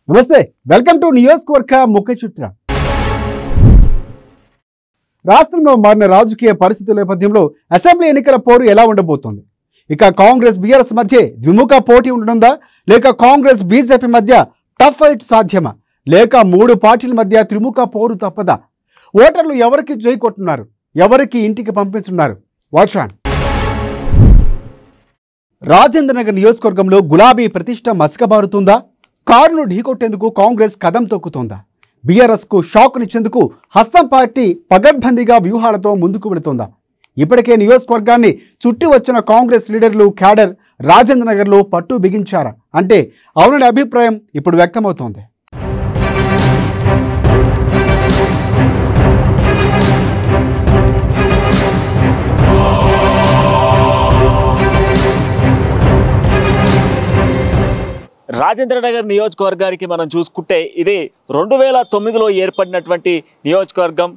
నమస్తే, welcome to నియోజకవర్గ ముఖ్య చిత్ర. రాష్ట్రంలో మారిన రాజకీయ పరిస్థితుల నేపథ్యంలో అసెంబ్లీ ఎన్నికల పోరు ఎలా ఉండబోతోంది? ఇక కాంగ్రెస్ బీఆర్ఎస్ మధ్య ద్విముఖ పోటీ ఉండనుందా, లేక కాంగ్రెస్ బీజేపీ మధ్య టఫ్ ఫైట్ సాధ్యమా, లేక మూడు పార్టీల మధ్య త్రిముఖ పోరు తప్పదా? ఓటర్లు ఎవరికి జై కొట్టున్నారు, ఎవరికి ఇంటికి పంపించున్నారు? Watch on. రాజేంద్రనగర్ నియోజకవర్గంలో గులాబీ ప్రతిష్ట మసకబారుతుందా? కారును ఢీకొట్టేందుకు కాంగ్రెస్ కదం తొక్కుతోందా? బీఆర్ఎస్కు షాక్నిచ్చేందుకు హస్తం పార్టీ పగడ్బందీగా వ్యూహాలతో ముందుకు వెళుతోందా? ఇప్పటికే నియోజకవర్గాన్ని చుట్టి వచ్చిన కాంగ్రెస్ లీడర్లు క్యాడర్ రాజేంద్రనగర్లో పట్టు బిగించారా అంటే అవుననే అభిప్రాయం ఇప్పుడు వ్యక్తమవుతోంది. రాజేంద్రనగర్ నియోజకవర్గానికి మనం చూసుకుంటే ఇది 2009లో ఏర్పడినటువంటి నియోజకవర్గం.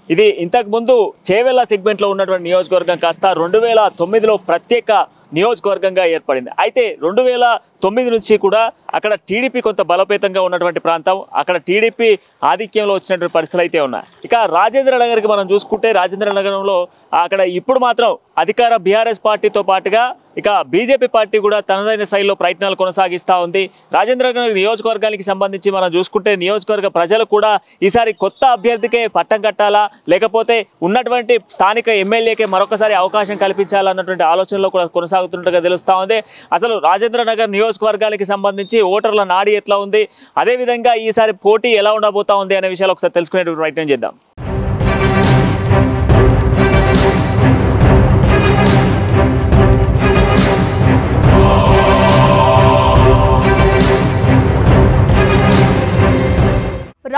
ఇది ఇంతకుముందు చేవెళ్ళ సెగ్మెంట్లో ఉన్నటువంటి నియోజకవర్గం కాస్త 2009లో ప్రత్యేక నియోజకవర్గంగా ఏర్పడింది. అయితే 2009 నుంచి కూడా అక్కడ టీడీపీ కొంత బలోపేతంగా ఉన్నటువంటి ప్రాంతం, అక్కడ టీడీపీ ఆధిక్యంలో వచ్చినటువంటి పరిస్థితులు అయితే ఉన్నాయి. ఇక రాజేంద్రనగర్కి మనం చూసుకుంటే రాజేంద్రనగరంలో అక్కడ ఇప్పుడు మాత్రం అధికార బీఆర్ఎస్ పార్టీతో పాటుగా ఇక బీజేపీ పార్టీ కూడా తనదైన శైలిలో ప్రయత్నాలు కొనసాగిస్తూ ఉంది. రాజేంద్రనగర్ నియోజకవర్గానికి సంబంధించి మనం చూసుకుంటే నియోజకవర్గ ప్రజలు కూడా ఈసారి కొత్త అభ్యర్థికే పట్టం కట్టాలా, లేకపోతే ఉన్నటువంటి స్థానిక ఎమ్మెల్యేకే మరొకసారి అవకాశం కల్పించాలన్నటువంటి ఆలోచనలో కూడా కొనసాగుతున్నట్టుగా తెలుస్తూ ఉంది. అసలు రాజేంద్రనగర్ నియోజకవర్గానికి సంబంధించి ఓటర్ల నాడి ఎట్లా ఉంది, అదేవిధంగా ఈసారి పోటీ ఎలా ఉండబోతా ఉంది అనే విషయాలు ఒకసారి తెలుసుకునేటువంటి ప్రయత్నం చేద్దాం.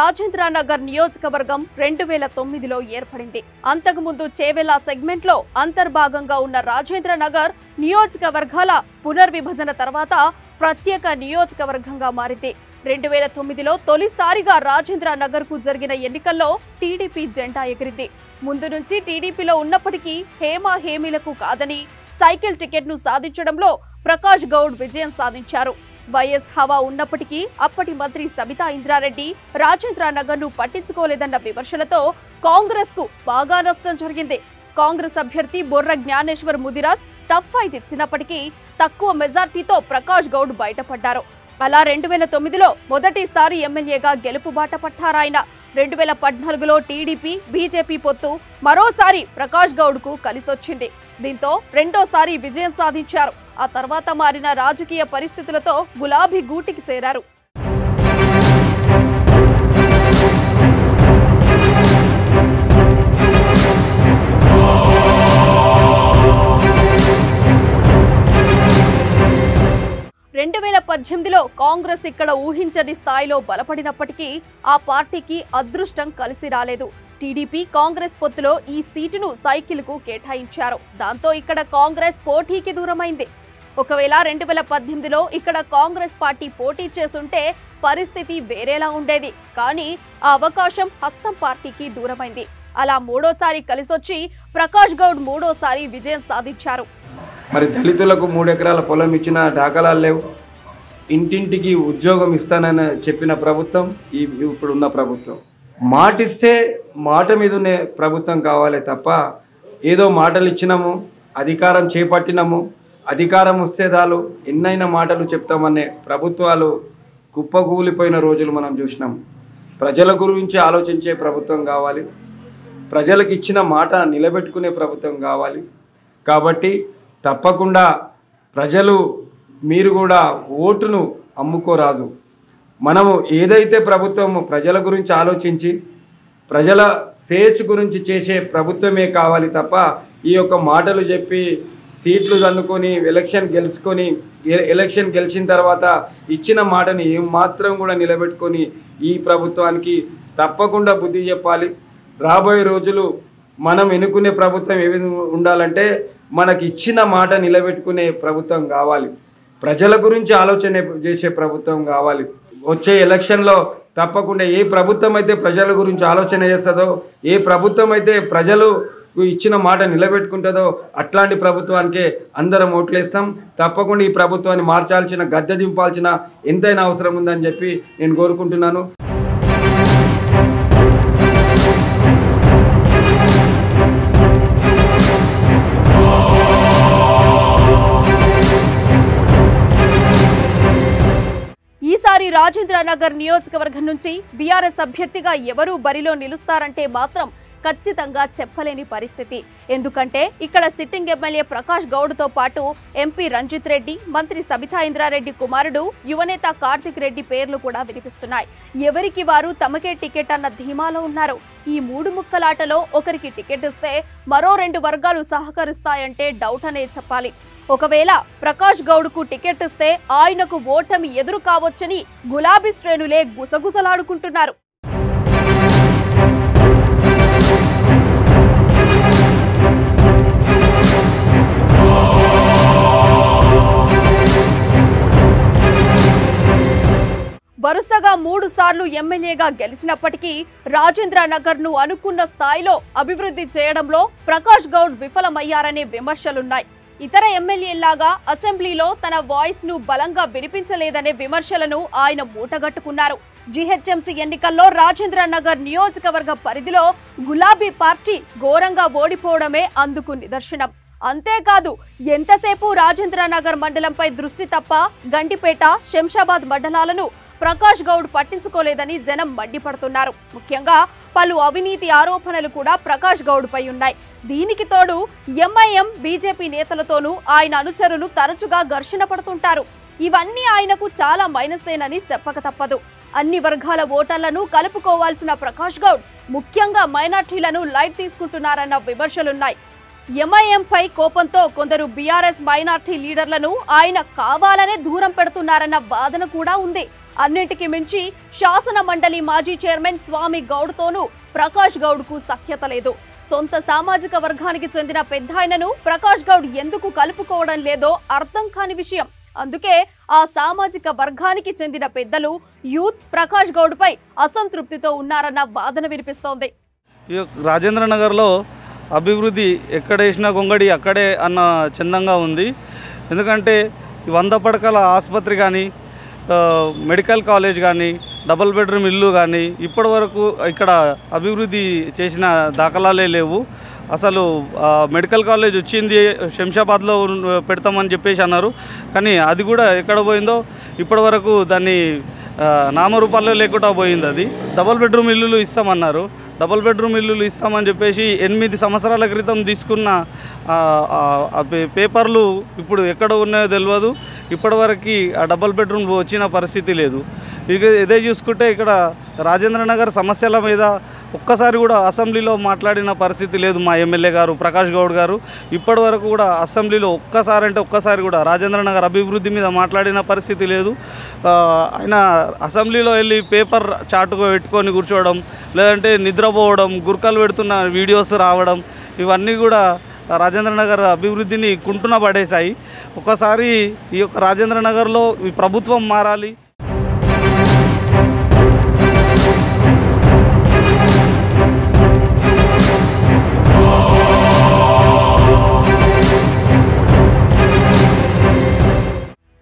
రాజేంద్రనగర్ నియోజకవర్గం 2009లో ఏర్పడింది. అంతకుముందు చేవెళ్ళ సెగ్మెంట్లో అంతర్భాగంగా ఉన్న రాజేంద్రనగర్ నియోజకవర్గాల పునర్విభజన తర్వాత ప్రత్యేక నియోజకవర్గంగా మారింది. 2009లో తొలిసారిగా రాజేంద్రనగర్కు జరిగిన ఎన్నికల్లో టీడీపీ జెండా ఎగిరింది. ముందు నుంచి టీడీపీలో ఉన్నప్పటికీ హేమీలకు కాదని సైకిల్ టికెట్ను సాధించడంలో ప్రకాష్ గౌడ్ విజయం సాధించారు. వైఎస్ హవా ఉన్నప్పటికీ అప్పటి మంత్రి సబితా ఇంద్రారెడ్డి రాజేంద్రనగర్ను పట్టించుకోలేదన్న విమర్శలతో కాంగ్రెస్ కు బాగా నష్టం జరిగింది. కాంగ్రెస్ అభ్యర్థి బొర్ర జ్ఞానేశ్వర్ ముదిరాజ్ టఫ్ ఫైట్ ఇచ్చినప్పటికీ తక్కువ మెజార్టీతో ప్రకాష్ గౌడ్ బయటపడ్డారు. అలా 2009లో మొదటిసారి ఎమ్మెల్యేగా గెలుపు బాట పట్టారాయన. 2014లో టీడీపీ బీజేపీ పొత్తు మరోసారి ప్రకాష్ గౌడ్ కు కలిసొచ్చింది. దీంతో రెండోసారి విజయం సాధించారు. ఆ తర్వాత మారిన రాజకీయ పరిస్థితులతో గులాబీ గూటికి చేరారు. రెండు 2018లో కాంగ్రెస్ ఇక్కడ ఊహించని స్థాయిలో బలపడినప్పటికీ ఆ పార్టీకి అదృష్టం కలిసి రాలేదు. టీడీపీ కాంగ్రెస్ పొత్తులో ఈ సీటును సైకిల్కు కేటాయించారు. దాంతో ఇక్కడ కాంగ్రెస్ పోటీకి దూరమైంది. ఒకవేళ 2018లో ఇక్కడ కాంగ్రెస్ పార్టీ పోటీ చేసుంటే పరిస్థితి వేరేలా ఉండేది. కానీ ఆ అవకాశం హస్తం పార్టీకి దూరమైంది. అలా మూడోసారి కలిసొచ్చి ప్రకాష్ గౌడ్ మూడోసారి విజయం సాధించారు. మరి దళితులకు 3 ఎకరాల పొలం ఇచ్చిన దాఖలాలు లేవు. ఇంటింటికి ఉద్యోగం ఇస్తానని చెప్పిన ప్రభుత్వం ఇప్పుడున్న ప్రభుత్వం. మాటిస్తే మాట మీదనే ప్రభుత్వం కావాలి తప్ప ఏదో మాటలు ఇచ్చినాము, అధికారం చేపట్టినాము, అధికారం వస్తే చాలు ఎన్నైనా మాటలు చెప్తామనే ప్రభుత్వాలు కుప్పకూలిపోయిన రోజులు మనం చూసినాం. ప్రజల గురించి ఆలోచించే ప్రభుత్వం కావాలి, ప్రజలకు ఇచ్చిన మాట నిలబెట్టుకునే ప్రభుత్వం కావాలి. కాబట్టి తప్పకుండా ప్రజలు మీరు కూడా ఓటును అమ్ముకోరాదు. మనము ఏదైతే ప్రభుత్వం ప్రజల గురించి ఆలోచించి ప్రజల శ్రేయస్సు గురించి చేసే ప్రభుత్వమే కావాలి తప్ప ఈ యొక్క మాటలు చెప్పి సీట్లు దన్నుకొని ఎలక్షన్ గెలిచిన తర్వాత ఇచ్చిన మాటని ఏమాత్రం కూడా నిలబెట్టుకొని ఈ ప్రభుత్వానికి తప్పకుండా బుద్ధి చెప్పాలి. రాబోయే రోజులు మనం ఎన్నుకునే ప్రభుత్వం ఏ విధంగా ఉండాలంటే మనకి ఇచ్చిన మాట నిలబెట్టుకునే ప్రభుత్వం కావాలి, ప్రజల గురించి ఆలోచన చేసే ప్రభుత్వం కావాలి. వచ్చే ఎలక్షన్లో తప్పకుండా ఏ ప్రభుత్వం అయితే ప్రజల గురించి ఆలోచన చేస్తుందో, ఏ ప్రభుత్వం అయితే ప్రజలు ఇచ్చిన మాట నిలబెట్టుకుంటుందో అట్లాంటి ప్రభుత్వానికే అందరం ఓట్లేస్తాం. తప్పకుండా ఈ ప్రభుత్వాన్ని మార్చాల్సిన, గద్దె దింపాల్సిన ఎంతైనా అవసరం ఉందని చెప్పి నేను కోరుకుంటున్నాను. ఈసారి రాజేంద్రనగర్ నియోజకవర్గం నుంచి బీఆర్ఎస్ అభ్యర్థిగా ఎవరు బరిలో నిలుస్తారంటే మాత్రం ఖచ్చితంగా చెప్పలేని పరిస్థితి. ఎందుకంటే ఇక్కడ సిట్టింగ్ ఎమ్మెల్యే ప్రకాష్ గౌడ్తో పాటు ఎంపీ రంజిత్ రెడ్డి, మంత్రి సబితా ఇంద్రారెడ్డి కుమారుడు యువనేత కార్తిక్ రెడ్డి పేర్లు కూడా వినిపిస్తున్నాయి. ఎవరికి వారు తమకే టికెట్ అన్న ధీమాలో ఉన్నారు. ఈ మూడు ముక్కలాటలో ఒకరికి టికెట్ ఇస్తే మరో 2 వర్గాలు సహకరిస్తాయంటే డౌట్ అనే చెప్పాలి. ఒకవేళ ప్రకాష్ గౌడ్కు టికెట్ ఇస్తే ఆయనకు ఓటమి ఎదురు కావచ్చని గులాబీ శ్రేణులే గుసగుసలాడుకుంటున్నారు. వరుసగా 3 సార్లు ఎమ్మెల్యేగా గెలిచినప్పటికీ రాజేంద్రనగర్ను అనుకున్న స్థాయిలో అభివృద్ధి చేయడంలో ప్రకాష్ గౌడ్ విఫలమయ్యారనే విమర్శలున్నాయి. ఇతర ఎమ్మెల్యేలాగా అసెంబ్లీలో తన వాయిస్ ను బలంగా వినిపించలేదనే విమర్శలను ఆయన మూటగట్టుకున్నారు. జీహెచ్ఎంసీ ఎన్నికల్లో రాజేంద్రనగర్ నియోజకవర్గ పరిధిలో గులాబీ పార్టీ ఘోరంగా ఓడిపోవడమే అందుకు నిదర్శనం. అంతేకాదు, ఎంతసేపు రాజేంద్రనగర్ మండలంపై దృష్టి తప్ప గండిపేట, శంషాబాద్ మండలాలను ప్రకాష్ గౌడ్ పట్టించుకోలేదని జనం మండిపడుతున్నారు. ముఖ్యంగా పలు అవినీతి ఆరోపణలు కూడా ప్రకాష్ గౌడ్ పై ఉన్నాయి. దీనికి తోడు ఎంఐఎం, బీజేపీ నేతలతోనూ ఆయన అనుచరులు తరచుగా ఘర్షణ పడుతుంటారు. ఇవన్నీ ఆయనకు చాలా మైనసేనని చెప్పక తప్పదు. అన్ని వర్గాల ఓటర్లను కలుపుకోవాల్సిన ప్రకాష్ గౌడ్ ముఖ్యంగా మైనార్టీలను లైట్ తీసుకుంటున్నారన్న విమర్శలున్నాయి. ఎంఐఎంపై కోపంతో కొందరు బీఆర్ఎస్ మైనార్టీ లీడర్లను ఆయన కావాలనే దూరం పెడుతున్నారన్న వాదన కూడా ఉంది. అన్నింటికి మించి శాసన మండలి మాజీ చైర్మన్ స్వామి గౌడ్తోనూ ప్రకాష్ గౌడ్కు సఖ్యత లేదు. సొంత సామాజిక వర్గానికి చెందిన పెద్దాయనను ప్రకాష్ గౌడ్ ఎందుకు కలుపుకోవడం లేదో అర్థం కాని విషయం. అందుకే ఆ సామాజిక వర్గానికి చెందిన పెద్దలు, యూత్ ప్రకాష్ గౌడ్పై అసంతృప్తితో ఉన్నారన్న వాదన వినిపిస్తోంది. రాజేంద్రనగర్లో అభివృద్ధి ఎక్కడేసినా గొంగడి అక్కడే అన్న చందంగా ఉంది. ఎందుకంటే 100 పడకల ఆసుపత్రి కానీ, మెడికల్ కాలేజ్ కానీ, డబుల్ బెడ్రూమ్ ఇల్లు కానీ ఇప్పటి వరకు ఇక్కడ అభివృద్ధి చేసిన దాఖలాలే లేవు. అసలు మెడికల్ కాలేజ్ వచ్చింది శంషాబాద్లో పెడతామని చెప్పేసి అన్నారు. కానీ అది కూడా ఎక్కడ పోయిందో ఇప్పటి వరకు దాన్ని నామరూపాల్లో లేకుండా పోయింది. అది డబుల్ బెడ్రూమ్ ఇల్లులు ఇస్తామన్నారు. డబుల్ బెడ్రూమ్ ఇల్లులు ఇస్తామని చెప్పేసి 8 సంవత్సరాల క్రితం తీసుకున్న పేపర్లు ఇప్పుడు ఎక్కడ ఉన్నాయో తెలియదు. ఇప్పటివరకు ఆ డబుల్ బెడ్రూమ్ వచ్చిన పరిస్థితి లేదు. ఇక ఇదే చూసుకుంటే ఇక్కడ రాజేంద్రనగర్ సమస్యల మీద ఒక్కసారి కూడా అసెంబ్లీలో మాట్లాడిన పరిస్థితి లేదు. మా ఎమ్మెల్యే గారు ప్రకాష్ గౌడ్ గారు ఇప్పటి వరకు కూడా అసెంబ్లీలో ఒక్కసారి కూడా రాజేంద్రనగర్ అభివృద్ధి మీద మాట్లాడిన పరిస్థితి లేదు. ఆయన అసెంబ్లీలో వెళ్ళి పేపర్ చాటుగా పెట్టుకొని కూర్చోవడం, లేదంటే నిద్రపోవడం, గుర్కలు పెడుతున్న వీడియోస్ రావడం, ఇవన్నీ కూడా రాజేంద్రనగర్ అభివృద్ధిని కుంటున పడేశాయి. ఒకసారి ఈ యొక్క రాజేంద్రనగర్లో ఈ ప్రభుత్వం మారాలి.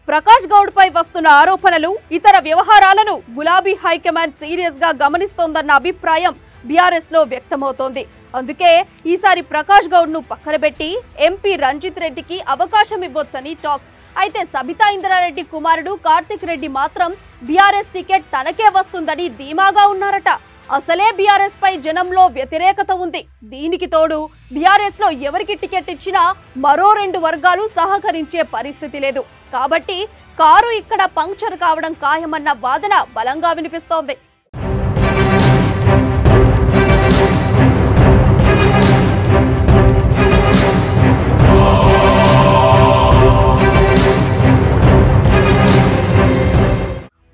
ప్రకాష్ గౌడ్ పై వస్తున్న ఆరోపణలు, ఇతర వ్యవహారాలను గులాబీ హైకమాండ్ సీరియస్ గా గమనిస్తోందన్న అభిప్రాయం బీఆర్ఎస్ లో వ్యక్తమవుతోంది. అందుకే ఈసారి ప్రకాష్ గౌడ్ ను పక్కన పెట్టి ఎంపీ రంజిత్ రెడ్డికి అవకాశం ఇవ్వొచ్చని టాక్. అయితే సబితా ఇంద్రారెడ్డి కుమారుడు కార్తిక్ రెడ్డి మాత్రం బీఆర్ఎస్ టికెట్ తనకే వస్తుందని ధీమాగా ఉన్నారట. అసలే బీఆర్ఎస్ పై జనంలో వ్యతిరేకత ఉంది. దీనికి తోడు బీఆర్ఎస్ లో ఎవరికి టికెట్ ఇచ్చినా మరో 2 వర్గాలు సహకరించే పరిస్థితి లేదు. కాబట్టి కారు ఇక్కడ పంక్చర్ కావడం ఖాయమన్న వాదన బలంగా వినిపిస్తోంది.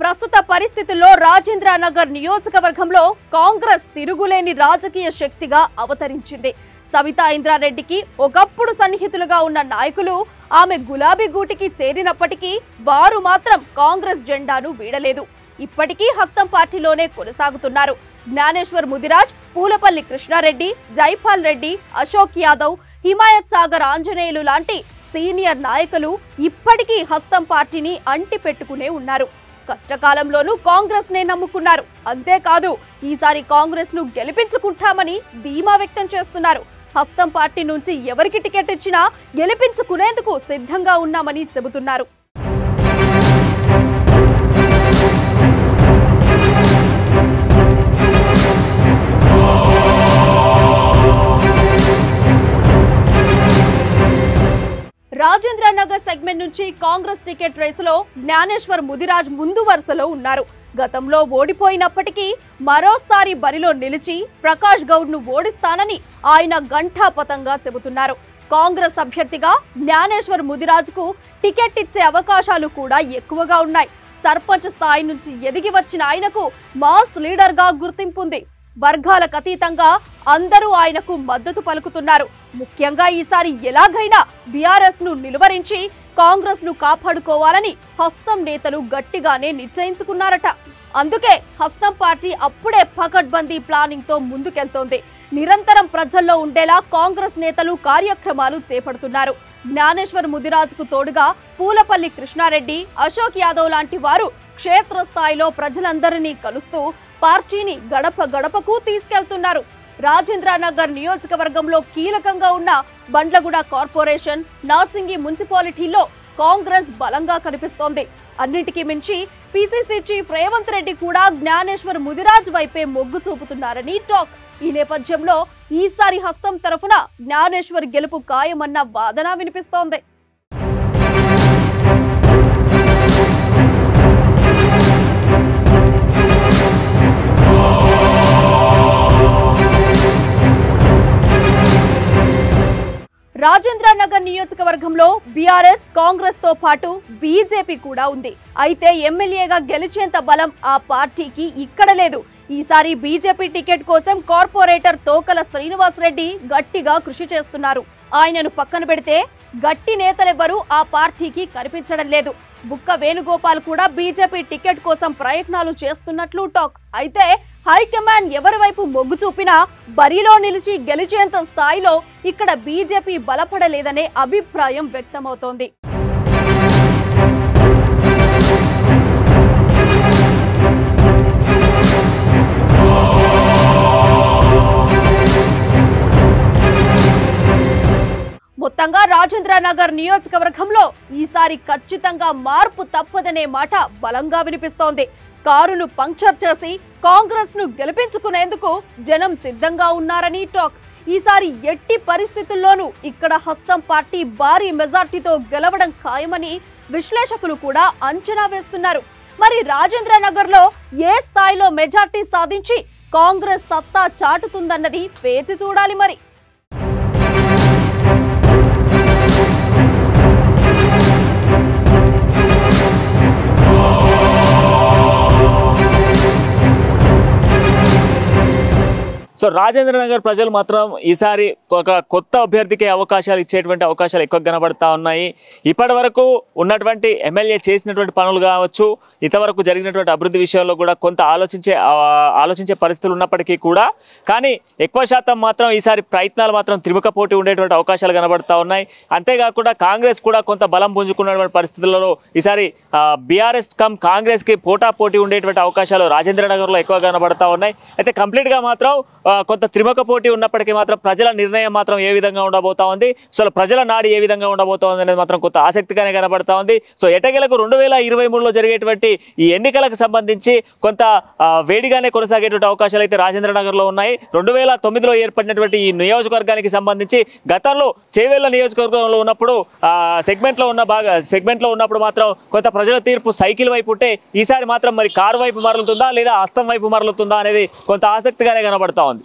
ప్రస్తుత పరిస్థితుల్లో రాజేంద్రనగర్ నియోజకవర్గంలో కాంగ్రెస్ తిరుగులేని రాజకీయ శక్తిగా అవతరించింది. సబితా ఇంద్రారెడ్డికి ఒకప్పుడు సన్నిహితులుగా ఉన్న నాయకులు ఆమె గులాబీ గూటికి చేరినప్పటికీ వారు మాత్రం కాంగ్రెస్ జెండాను వీడలేదు. ఇప్పటికీ హస్తం పార్టీలోనే కొనసాగుతున్నారు. జ్ఞానేశ్వర్ ముదిరాజ్, పూలపల్లి కృష్ణారెడ్డి, జైపాల్ రెడ్డి, అశోక్ యాదవ్, హిమాయత్ సాగర్ ఆంజనేయులు లాంటి సీనియర్ నాయకులు ఇప్పటికీ హస్తం పార్టీని అంటి పెట్టుకునే ఉన్నారు. కష్టకాలంలోనూ కాంగ్రెస్ నే నమ్ముకున్నారు. అంతేకాదు ఈసారి కాంగ్రెస్ ను గెలిపించుకుంటామని ధీమా వ్యక్తం చేస్తున్నారు. హస్తం పార్టీ నుంచి ఎవరికి టికెట్ ఇచ్చినా గెలిపించుకునేందుకు సిద్ధంగా ఉన్నామని చెబుతున్నారు. రాజేంద్ర నగర్ సెగ్మెంట్ నుంచి కాంగ్రెస్ టికెట్ రేసులో జ్ఞానేశ్వర్ ముదిరాజ్ ముందు వరుసలో ఉన్నారు. గతంలో ఓడిపోయినప్పటికీ మరోసారి బరిలో నిలిచి ప్రకాష్ గౌడ్ ను ఓడిస్తానని ఆయన ఘంటాపథంగా చెబుతున్నారు. కాంగ్రెస్ అభ్యర్థిగా జ్ఞానేశ్వర్ ముదిరాజ్ కు టికెట్ ఇచ్చే అవకాశాలు కూడా ఎక్కువగా ఉన్నాయి. సర్పంచ్ స్థాయి నుంచి ఎదిగి వచ్చిన ఆయనకు మాస్ లీడర్ గా గుర్తింపు ఉంది. వర్గాలకు అతీతంగా అందరూ ఆయనకు మద్దతు పలుకుతున్నారు. ముఖ్యంగా ఈసారి ఎలాగైనా బీఆర్ఎస్ ను నిలువరించి కాంగ్రెస్ ను కాపాడుకోవాలని హస్తం నేతలు గట్టిగానే నిశ్చయించుకున్నారట. అందుకే హస్తం పార్టీ అప్పుడే పకడ్బందీ ప్లానింగ్ తో ముందుకెళ్తోంది. నిరంతరం ప్రజల్లో ఉండేలా కాంగ్రెస్ నేతలు కార్యక్రమాలు చేపడుతున్నారు. జ్ఞానేశ్వర్ ముదిరాజ్ కు తోడుగా పూలపల్లి కృష్ణారెడ్డి, అశోక్ యాదవ్ లాంటి వారు క్షేత్రస్థాయిలో ప్రజలందరినీ కలుస్తూ పార్టీని గడప గడపకు తీసుకెళ్తున్నారు. రాజేంద్ర నగర్ నియోజకవర్గంలో కీలకంగా ఉన్న బండ్లగూడ కార్పొరేషన్, నార్సింగి మున్సిపాలిటీలో కాంగ్రెస్ బలంగా కనిపిస్తోంది. అన్నిటికీ మించి పిసిసి చీఫ్ రేవంత్ రెడ్డి కూడా జ్ఞానేశ్వర్ ముదిరాజ్ వైపే మొగ్గు చూపుతున్నారని టాక్. ఈ నేపథ్యంలో ఈసారి హస్తం తరఫున జ్ఞానేశ్వర్ గెలుపు ఖాయమన్న వాదన వినిపిస్తోంది. రాజేంద్ర నగర్ నియోజకవర్గంలో బీఆర్ఎస్, కాంగ్రెస్ తో పాటు బీజేపీ కూడా ఉంది. అయితే ఎమ్మెల్యేగా గెలిచేంత బలం ఆ పార్టీకి ఇక్కడ లేదు. ఈసారి బీజేపీ టికెట్ కోసం కార్పొరేటర్ తోకల శ్రీనివాస్ రెడ్డి గట్టిగా కృషి చేస్తున్నారు. ఆయనను పక్కన పెడితే గట్టి నేతలెవ్వరూ ఆ పార్టీకి కనిపించడం లేదు. బుక్క వేణుగోపాల్ కూడా బీజేపీ టికెట్ కోసం ప్రయత్నాలు చేస్తున్నట్లు టాక్. అయితే హైకమాండ్ ఎవరి వైపు మొగ్గు చూపినా బరిలో నిలిచి గెలిచేంత స్థాయిలో ఇక్కడ బీజేపీ బలపడలేదనే అభిప్రాయం వ్యక్తమవుతోంది. మొత్తంగా రాజేంద్ర నగర్ నియోజకవర్గంలో ఈసారి ఖచ్చితంగా మార్పు తప్పదనే మాట బలంగా వినిపిస్తోంది. కారును పంక్చర్ చేసి కాంగ్రెస్ ను గెలిపించుకునేందుకు జనం సిద్ధంగా ఉన్నారని టాక్. ఈసారి ఎట్టి పరిస్థితుల్లోనూ ఇక్కడ హస్తం పార్టీ భారీ మెజార్టీతో గెలవడం ఖాయమని విశ్లేషకులు కూడా అంచనా వేస్తున్నారు. మరి రాజేంద్ర నగర్ లో ఏ స్థాయిలో మెజార్టీ సాధించి కాంగ్రెస్ సత్తా చాటుతుందన్నది వేచి చూడాలి. మరి సో రాజేంద్ర నగర్ ప్రజలు మాత్రం ఈసారి ఒక కొత్త అభ్యర్థికి అవకాశాలు ఇచ్చేటువంటి అవకాశాలు ఎక్కువ కనబడతా ఉన్నాయి. ఇప్పటి వరకు ఉన్నటువంటి ఎమ్మెల్యే చేసినటువంటి పనులు కావచ్చు, ఇంతవరకు జరిగినటువంటి అభివృద్ధి విషయంలో కూడా కొంత ఆలోచించే పరిస్థితులు ఉన్నప్పటికీ కూడా కానీ ఎక్కువ శాతం మాత్రం ఈసారి ప్రయత్నాలు మాత్రం త్రిముఖ పోటీ ఉండేటువంటి అవకాశాలు కనబడతా ఉన్నాయి. అంతేకాకుండా కాంగ్రెస్ కూడా కొంత బలం పుంజుకున్నటువంటి పరిస్థితులలో ఈసారి బీఆర్ఎస్ కమ్ కాంగ్రెస్కి పోటీ ఉండేటువంటి అవకాశాలు రాజేంద్ర నగర్లో ఎక్కువ కనబడతా ఉన్నాయి. అయితే కంప్లీట్గా మాత్రం కొంత త్రిముఖ పోటీ ఉన్నప్పటికీ మాత్రం ప్రజల నిర్ణయం మాత్రం ఏ విధంగా ఉండబోతా ఉంది, అసలు ప్రజల నాడి ఏ విధంగా ఉండబోతా ఉంది అనేది మాత్రం కొంత ఆసక్తిగానే కనబడతా ఉంది. సో ఎటకేలకు 2023లో జరిగేటువంటి ఈ ఎన్నికలకు సంబంధించి కొంత వేడిగానే కొనసాగేటువంటి అవకాశాలు అయితే రాజేంద్ర నగర్లో ఉన్నాయి. 2009లో ఏర్పడినటువంటి ఈ నియోజకవర్గానికి సంబంధించి గతంలో చేవెళ్ల నియోజకవర్గంలో ఉన్నప్పుడు సెగ్మెంట్లో ఉన్నప్పుడు మాత్రం కొంత ప్రజల తీర్పు సైకిల్ వైపు ఉంటే ఈసారి మాత్రం మరి కారు వైపు మరలుతుందా లేదా హస్తం వైపు మరలుతుందా అనేది కొంత ఆసక్తిగానే కనబడతా ఉంది.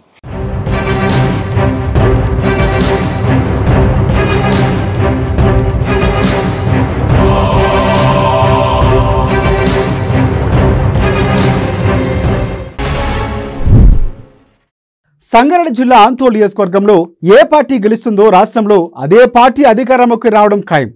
సంగారెడ్డి జిల్లా ఆంతోల్ నియోజకవర్గంలో ఏ పార్టీ గెలుస్తుందో రాష్ట్రంలో అదే పార్టీ అధికారంలోకి రావడం ఖాయం.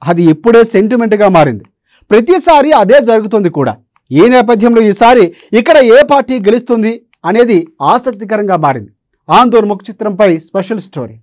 అది ఇప్పుడే సెంటిమెంట్గా మారింది. ప్రతిసారి అదే జరుగుతుంది కూడా. ఈ నేపథ్యంలో ఈసారి ఇక్కడ ఏ పార్టీ గెలుస్తుంది అనేది ఆసక్తికరంగా మారింది. ఆందోళన ముఖ చిత్రంపై స్పెషల్ స్టోరీ.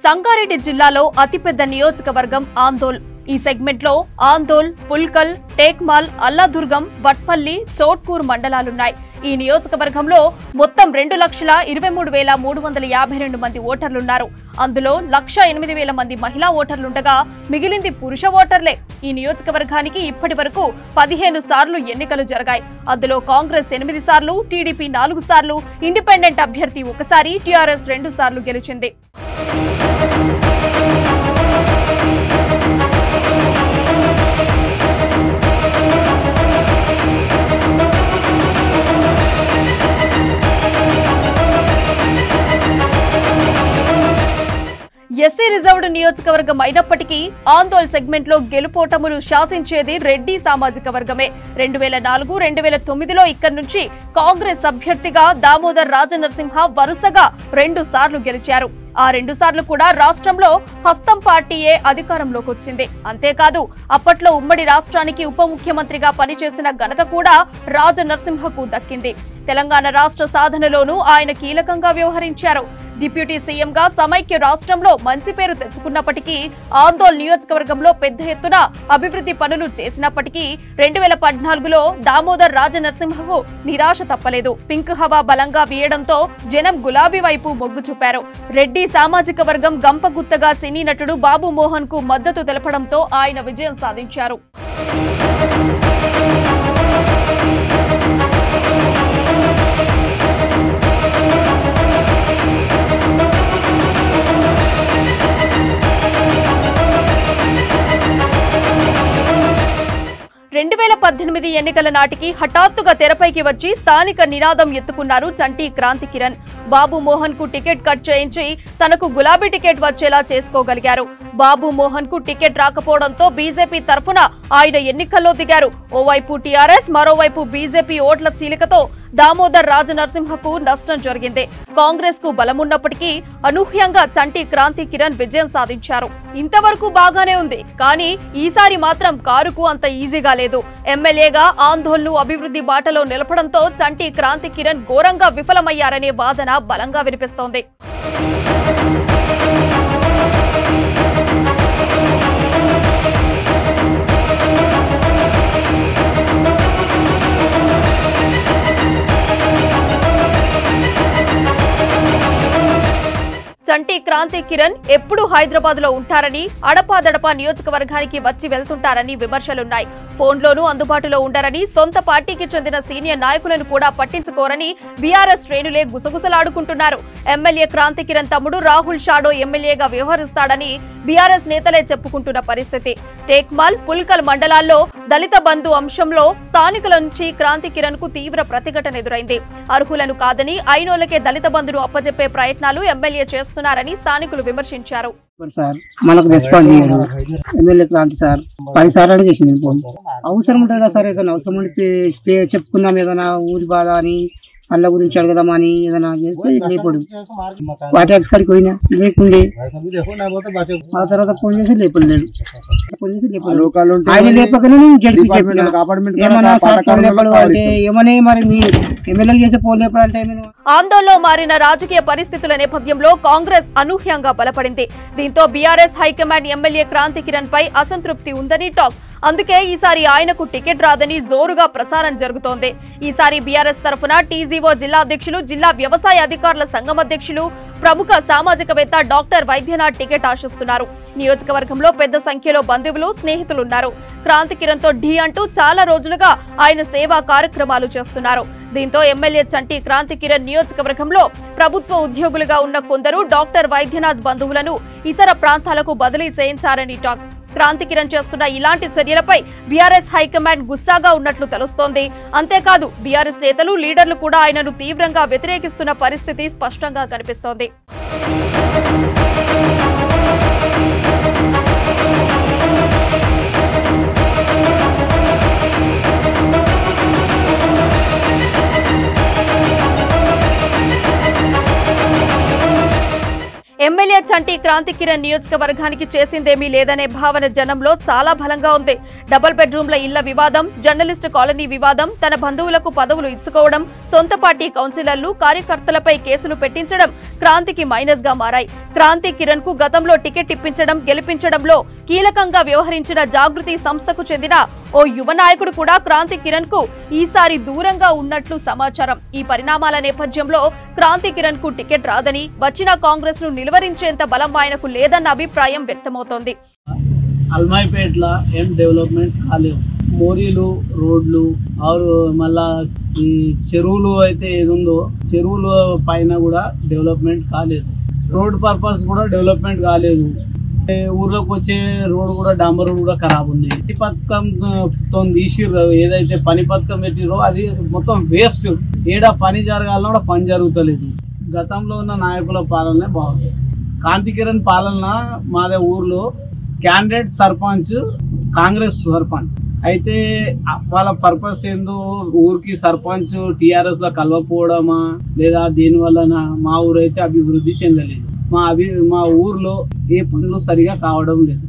సంగారెడ్డి జిల్లాలో అతిపెద్ద నియోజకవర్గం ఆందోల్. ఈ సెగ్మెంట్లో ఆందోల్, పుల్కల్, టేక్మాల్, అల్లాదుర్గం, వట్పల్లి, చోట్కూర్ మండలాలున్నాయి. ఈ నియోజకవర్గంలో మొత్తం 2,23,352 మంది ఓటర్లున్నారు. అందులో 1,08,000 మంది మహిళా ఓటర్లుండగా మిగిలింది పురుష ఓటర్లే. ఈ నియోజకవర్గానికి ఇప్పటి వరకు 15 సార్లు ఎన్నికలు జరిగాయి. అందులో కాంగ్రెస్ 8 సార్లు, టీడీపీ 4 సార్లు, ఇండిపెండెంట్ అభ్యర్థి 1 సారి, టీఆర్ఎస్ 2 సార్లు గెలిచింది. ఎస్సీ రిజర్వ్డ్ నియోజకవర్గం అయినప్పటికీ ఆందోళ్ సెగ్మెంట్ లో గెలుపోటములు శాసించేది రెడ్డి సామాజిక వర్గమే. 2004, 2009లో ఇక్కడి నుంచి కాంగ్రెస్ అభ్యర్థిగా దామోదర్ రాజనరసింహ వరుసగా 2 సార్లు గెలిచారు. ఆ 2 సార్లు కూడా రాష్ట్రంలో హస్తం పార్టీయే అధికారంలోకి వచ్చింది. అంతేకాదు అప్పట్లో ఉమ్మడి రాష్ట్రానికి ఉప ముఖ్యమంత్రిగా పనిచేసిన ఘనత కూడా రాజనరసింహకు దక్కింది. తెలంగాణ రాష్ట్ర సాధనలోనూ ఆయన కీలకంగా వ్యవహరించారు. డిప్యూటీ సీఎంగా సమైక్య రాష్ట్రంలో మంచి పేరు తెచ్చుకున్నప్పటికీ ఆందోళ్ నియోజకవర్గంలో పెద్ద ఎత్తున అభివృద్ధి పనులు చేసినప్పటికీ 2014లో దామోదర్ రాజనరసింహకు నిరాశ తప్పలేదు. పింక్ హవా బలంగా వీయడంతో జనం గులాబీ వైపు మొగ్గు చూపారు. రెడ్డి సామాజిక వర్గం గంపగుత్తగా సినీ నటుడు బాబు మోహన్ కు మద్దతు తెలపడంతో ఆయన విజయం సాధించారు. ఎన్నికల నాటికి హఠాత్తుగా తెరపైకి వచ్చి స్థానిక నినాదం ఎత్తుకున్నారు చంటి క్రాంతి కిరణ్. బాబు మోహన్ కు టికెట్ కట్ చేయించి తనకు గులాబీ టికెట్ వచ్చేలా చేసుకోగలిగారు. బాబు మోహన్ కు టికెట్ రాకపోవడంతో బీజేపీ తరఫున ఆయన ఎన్నికల్లో దిగారు. ఓవైపు టీఆర్ఎస్, మరోవైపు బీజేపీ ఓట్ల చీలికతో దామోదర్ రాజనరసింహకు నష్టం జరిగింది. కాంగ్రెస్ కు బలమున్నప్పటికీ అనూహ్యంగా చంటి క్రాంతి కిరణ్ విజయం సాధించారు. ఇంతవరకు బాగానే ఉంది, కానీ ఈసారి మాత్రం కారుకు అంత ఈజీగా లేదు. ఎమ్మెల్యేగా ఆందోళనను అభివృద్ధి బాటలో నిలపడంతో చంటి క్రాంతి కిరణ్ ఘోరంగా విఫలమయ్యారనే వాదన బలంగా వినిపిస్తోంది. చంటి క్రాంతి కిరణ్ ఎప్పుడు హైదరాబాద్ లో ఉంటారని, అడపాదడపా నియోజకవర్గానికి వచ్చి వెళ్తుంటారని విమర్శలున్నాయి. ఫోన్లోనూ అందుబాటులో ఉండరని, సొంత పార్టీకి చెందిన సీనియర్ నాయకులను కూడా పట్టించుకోరని బీఆర్ఎస్ శ్రేణులే గుసగుసలాడుకుంటున్నారు. ఎమ్మెల్యే క్రాంతి కిరణ్ తమ్ముడు రాహుల్ షాడో ఎమ్మెల్యేగా వ్యవహరిస్తాడని బీఆర్ఎస్ నేతలే చెప్పుకుంటున్న పరిస్థితి. టేక్మాల్, పుల్కల్ మండలాల్లో దళిత బంధు అంశంలో స్థానికుల నుంచి క్రాంతి కిరణ్ కు తీవ్ర ప్రతిఘటన ఎదురైంది. అర్హులను కాదని అయినోళ్లకే దళిత బంధును అప్పజెప్పే ప్రయత్నాలు ఎమ్మెల్యే చేస్తున్నారని స్థానికులు విమర్శించారు. సార్ మనకు రెస్పాన్స్ చేయడు ఎమ్మెల్యే క్రాంతి సార్ 10 సార్లు చేసింది. అవసరం ఉంటుంది కదా సార్, ఏదైనా అవసరం ఉంటే చెప్పుకుందాం, ఏదైనా ఊరి బాధ అని అల్ల గురించి అడగదామని ఏదైనా చేస్తే లేపడు. వాటి అక్కడికి పోయినా లేకుండే ఆ తర్వాత ఫోన్ చేసి లేపలేడు. ఆయన లేపకనే నేను జడ్పీ చెప్పిన ఏమన్నా లేపడు అంటే ఏమనే మరి మీ ఎమ్మెల్యే చేసే ఫోన్ లేపడంటే ఆందోళనలో మారిన రాజకీయ పరిస్థితుల నేపథ్యంలో కాంగ్రెస్ అనూహ్యంగా బలపడింది. దీంతో BRS high command MLA Kranti Kiran పై అసంతృప్తి ఉందని టాక్. అందుకే ఈసారి ఆయనకు టికెట్ రాదని జోరుగా ప్రచారం జరుగుతోంది. ఈసారి బీఆర్ఎస్ తరఫున టీజీఓ జిల్లా అధ్యక్షులు, జిల్లా వ్యవసాయ అధికారుల సంఘం అధ్యక్షులు, ప్రముఖ సామాజికవేత్త డాక్టర్ వైద్యనాథ్ టికెట్ ఆశిస్తున్నారు. నియోజకవర్గంలో పెద్ద సంఖ్యలో బంధువులు, స్నేహితులున్నారు. క్రాంతి కిరణ్ తో ఢీ అంటూ చాలా రోజులుగా ఆయన సేవా కార్యక్రమాలు చేస్తున్నారు. దీంతో ఎమ్మెల్యే చంటి క్రాంతి కిరణ్ నియోజకవర్గంలో ప్రభుత్వ ఉద్యోగులుగా ఉన్న కొందరు డాక్టర్ వైద్యనాథ్ బంధువులను ఇతర ప్రాంతాలకు బదిలీ చేయించారని టాక్. క్రాంతి కిరణ్ చేస్తున్న ఇలాంటి చర్యలపై బీఆర్ఎస్ హైకమాండ్ గుస్సాగా ఉన్నట్లు తెలుస్తోంది. అంతేకాదు బీఆర్ఎస్ నేతలు, లీడర్లు కూడా ఆయనను తీవ్రంగా వ్యతిరేకిస్తున్న పరిస్థితి స్పష్టంగా కనిపిస్తోంది. చంటి క్రాంతి కిరణ్ నియోజకవర్గానికి చేసిందేమీ లేదనే భావన జనంలో చాలా బలంగా ఉంది. డబుల్ బెడ్రూమ్ల ఇళ్ల వివాదం, జర్నలిస్టు కాలనీ వివాదం, తన బంధువులకు పదవులు ఇచ్చుకోవడం, సొంత పార్టీ కౌన్సిలర్లు కార్యకర్తలపై కేసులు పెట్టించడం క్రాంతికి మైనస్ గా మారాయి. క్రాంతి కిరణ్ కు గతంలో టికెట్ ఇప్పించడం, గెలిపించడంలో కీలకంగా వ్యవహరించిన జాగృతి సంస్థకు చెందిన ఓ యువ నాయకుడు కూడా క్రాంతి కిరణ్ కు ఈసారి దూరంగా ఉన్నట్లు సమాచారం. ఈ పరిణామాల నేపథ్యంలో క్రాంతి కిరణ్ కు టికెట్ రాదని, వచ్చిన కాంగ్రెస్ ను నిలువరించేంత బలం ఆయనకు లేదన్న అభిప్రాయం వ్యక్తమవుతోంది. అల్మాయిపేట్ల ఏం డెవలప్మెంట్ కాలేవు. మోరీలు, రోడ్లు మళ్ళా ఈ చెరువులు అయితే ఏదుందో చెరువుల పైన కూడా డెవలప్మెంట్ కాలేదు. రోడ్ పర్పస్ కూడా డెవలప్మెంట్ కాలేదు. ఊర్లోకి వచ్చే రోడ్ కూడా డాంబర్ రోడ్ కూడా ఖరాబ్ ఉంది. ఈ పథకంతో తీసిర్రు, ఏదైతే పని పథకం పెట్టిరో అది మొత్తం వేస్ట్. ఏడా పని జరగాలన్నా కూడా పని జరుగుతలేదు. గతంలో ఉన్న నాయకుల పాలనే బాగుంది. క్రాంతి కిరణ్ పాలన మాదే ఊర్లో క్యాండిడేట్ సర్పంచ్ కాంగ్రెస్ సర్పంచ్ అయితే వాళ్ళ పర్పస్ ఏందో ఊరికి సర్పంచ్ టీఆర్ఎస్ లో కలవకపోవడమా లేదా దీనివల్ల మా ఊరు అయితే అభివృద్ధి చెందలేదు. మా ఊర్లో ఏ పనులు సరిగా కావడం లేదు.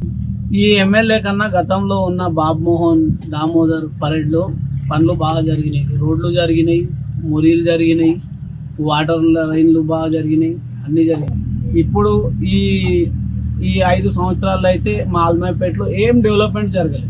ఈ ఎమ్మెల్యే కన్నా గతంలో ఉన్న బాబుమోహన్ దామోదర్ పరేడ్లో పనులు బాగా జరిగినాయి. రోడ్లు జరిగినాయి, మొరీలు జరిగినాయి, వాటర్ లైన్లు బాగా జరిగినాయి, అన్నీ జరిగినాయి. ఇప్పుడు ఈ 5 సంవత్సరాల్లో అయితే మా అల్మాయిపేటలో ఏం డెవలప్మెంట్ జరగలేదు.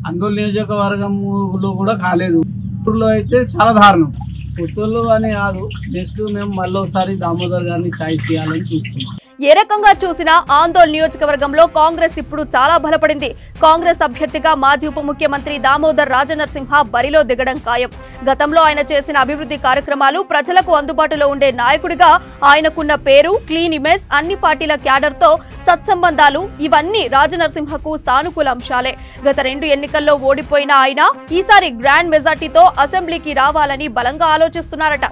అందోళన నియోజకవర్గంలో కూడా కాలేదు. ఊళ్ళో అయితే చాలా దారుణం. పుత్తూరులో అని కాదు, నెక్స్ట్ మేము మళ్ళీ ఒకసారి దామోదర్ గారిని ఛాయిస్ చేయాలని చూస్తున్నాం. ఏ రకంగా చూసినా ఆందోళన నియోజకవర్గంలో కాంగ్రెస్ ఇప్పుడు చాలా బలపడింది. కాంగ్రెస్ అభ్యర్థిగా మాజీ ఉప ముఖ్యమంత్రి దామోదర్ రాజనరసింహ బరిలో దిగడం ఖాయం. గతంలో ఆయన చేసిన అభివృద్ధి కార్యక్రమాలు, ప్రజలకు అందుబాటులో ఉండే నాయకుడిగా ఆయనకున్న పేరు, క్లీన్ ఇమేజ్, అన్ని పార్టీల క్యాడర్తో సత్సంబంధాలు ఇవన్నీ రాజనరసింహకు సానుకూల అంశాలే. గత 2 ఎన్నికల్లో ఓడిపోయిన ఆయన ఈసారి గ్రాండ్ మెజార్టీతో అసెంబ్లీకి రావాలని బలంగా ఆలోచిస్తున్నారట.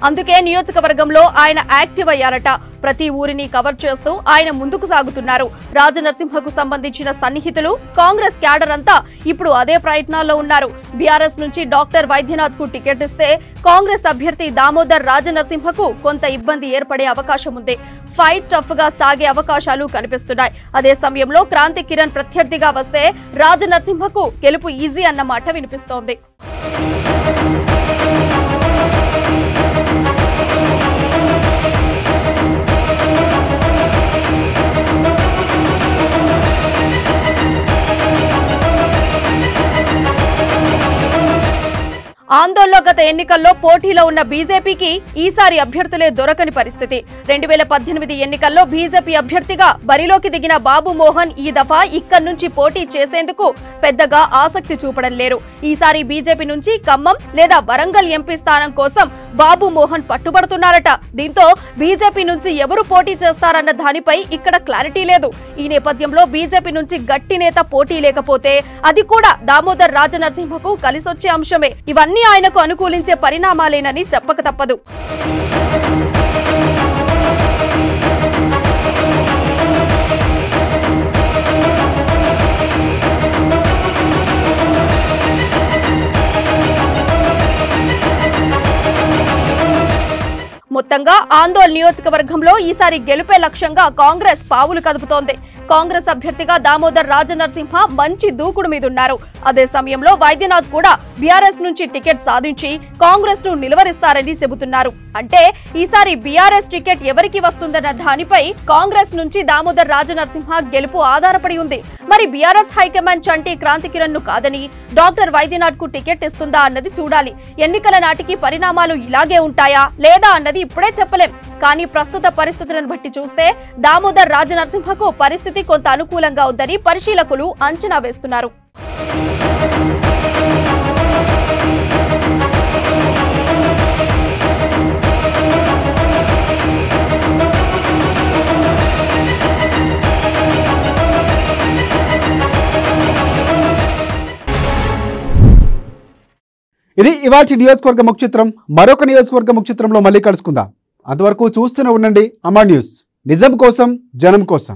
అందుకే నియోజకవర్గంలో ఆయన యాక్టివ్ అయ్యారట. ప్రతి ఊరిని కవర్ చేస్తూ ఆయన ముందుకు సాగుతున్నారు. రాజనరసింహకు సంబంధించిన సన్నిహితులు, కాంగ్రెస్ క్యాడర్ అంతా ఇప్పుడు అదే ప్రయత్నాల్లో ఉన్నారు. బీఆర్ఎస్ నుంచి డాక్టర్ వైద్యనాథ్ కు టికెట్ ఇస్తే కాంగ్రెస్ అభ్యర్థి దామోదర్ రాజనరసింహకు కొంత ఇబ్బంది ఏర్పడే అవకాశం ఉంది. ఫైట్ టఫ్ గా సాగే అవకాశాలు కనిపిస్తున్నాయి. అదే సమయంలో క్రాంతి కిరణ్ ప్రత్యర్థిగా వస్తే రాజనరసింహకు గెలుపు ఈజీ అన్న మాట వినిపిస్తోంది. ఆందోళనలో గత ఎన్నికల్లో పోటీలో ఉన్న బీజేపీకి ఈసారి అభ్యర్థులే దొరకని పరిస్థితి. 2018 ఎన్నికల్లో బీజేపీ అభ్యర్థిగా బరిలోకి దిగిన బాబు మోహన్ ఈ దఫా ఇక్కడి నుంచి పోటీ చేసేందుకు పెద్దగా ఆసక్తి చూపడం లేరు. ఈసారి బీజేపీ నుంచి ఖమ్మం లేదా వరంగల్ ఎంపీ స్థానం కోసం బాబు మోహన్ పట్టుబడుతున్నారట. దీంతో బీజేపీ నుంచి ఎవరు పోటీ చేస్తారన్న దానిపై ఇక్కడ క్లారిటీ లేదు. ఈ నేపథ్యంలో బీజేపీ నుంచి గట్టి నేత పోటీ లేకపోతే అది కూడా దామోదర్ రాజనరసింహకు కలిసొచ్చే అంశమే. ఇవన్నీ ఆయనకు అనుకూలించే పరిణామాలేనని చెప్పక తప్పదు. మొత్తంగా ఆందోళన నియోజకవర్గంలో ఈసారి గెలుపే లక్ష్యంగా కాంగ్రెస్ పావులు కదుపుతోంది. కాంగ్రెస్ అభ్యర్థిగా దామోదర్ రాజనరసింహ మంచి దూకుడు మీదున్నారు. అదే సమయంలో వైద్యనాథ్ కూడా బీఆర్ఎస్ నుంచి టికెట్ సాధించి కాంగ్రెస్ ను నిలవరిస్తారని చెబుతున్నారు. అంటే ఈసారి బీఆర్ఎస్ టికెట్ ఎవరికి వస్తుందన్న దానిపై కాంగ్రెస్ నుంచి దామోదర్ రాజనరసింహ గెలుపు ఆధారపడి ఉంది. మరి బీఆర్ఎస్ హైకమాండ్ చంటి క్రాంతి కిరణ్ ను కాదని డాక్టర్ వైద్యనాథ్ కు టికెట్ ఇస్తుందా అన్నది చూడాలి. ఎన్నికల నాటికి పరిణామాలు ఇలాగే ఉంటాయా లేదా అన్నది ఇప్పుడే చెప్పలేం. కానీ ప్రస్తుత పరిస్థితులను బట్టి చూస్తే దామోదర్ రాజనరసింహకు పరిస్థితి కొంత అనుకూలంగా ఉందని పరిశీలకులు అంచనా వేస్తున్నారు. ఇది ఇవాటి నియోజకవర్గ ముఖచిత్రం. మరొక నియోజకవర్గ ముఖచిత్రంలో మళ్ళీ కలుసుకుందాం. అంతవరకు చూస్తూనే ఉండండి అమర్ న్యూస్. నిజం కోసం, జనం కోసం.